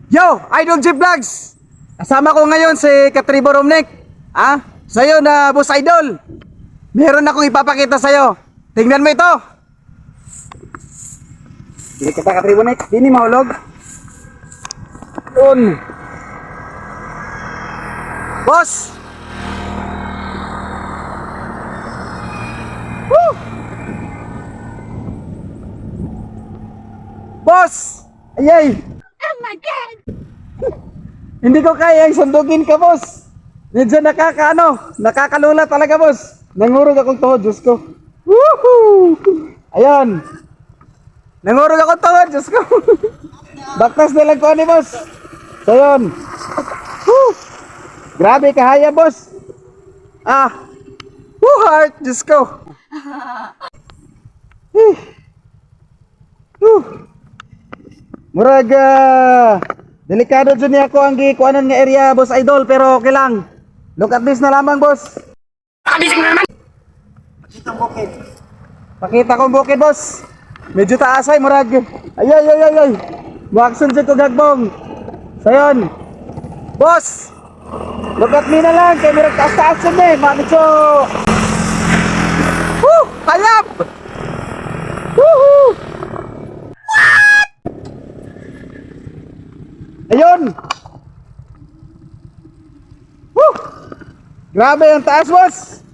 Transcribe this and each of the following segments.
Yo, Idol Jeep Vlogs! Kasama ko ngayon si Katribo Romnek. Sa'yo na Boss Idol. Meron akong ipapakita sa'yo. Tingnan mo ito. Hindi kita Katribo Romnek. Hindi mahulog. Yun. Boss! Woo! Boss! Ayay! Oh my God! Hindi ko kaya sundugin ka, boss. Medyo nakakalula talaga, boss. Nangurog akong tuhod, Diyos ko. Woohoo! Ayan. Nangurog akong tuhod, Diyos ko. Baktas na lang ko ni boss. So, yun. Woo! Grabe kahaya, boss. Heart, Diyos ko. Murag, delikado dyan niya ako ang gikuanan nga area, Boss Idol, pero okay lang. Look at this na lamang, boss. Pakita kong bukid, boss. Medyo taasay, murag. Ay. Buwakson dyan ko gagbong. So yun. Boss, look at me na lang, kaya murag taas-taas dyan eh. Medyo. Hayap! Woohoo! Ayun! Woo! Grabe ang taas, boss!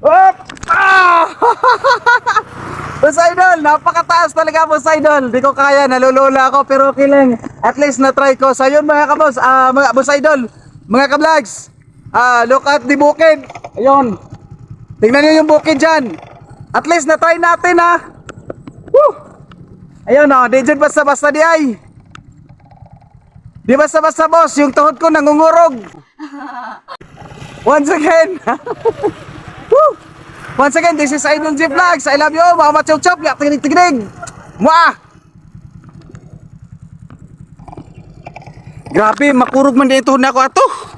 Wop! Boss Idol, napakataas talaga, Boss Idol. Di ko kaya, nalulula ako, pero okay lang. At least na-try ko. So yun mga kabos, mga Boss Idol, mga ka-vlogs, look at the bukid. Ayun. Tingnan nyo yung bukid dyan. At least na-try natin, Woo! Ayun, di dyan basta-basta di ay. Di basta-basta, boss, yung tuhod ko nangungurog. Once again. Woo! Once again, this is Idol Jeep Vlogs. I love you, mga machow-chow. Tiginig. Mwah! Grabe, makurog man din tuhod na ako ato.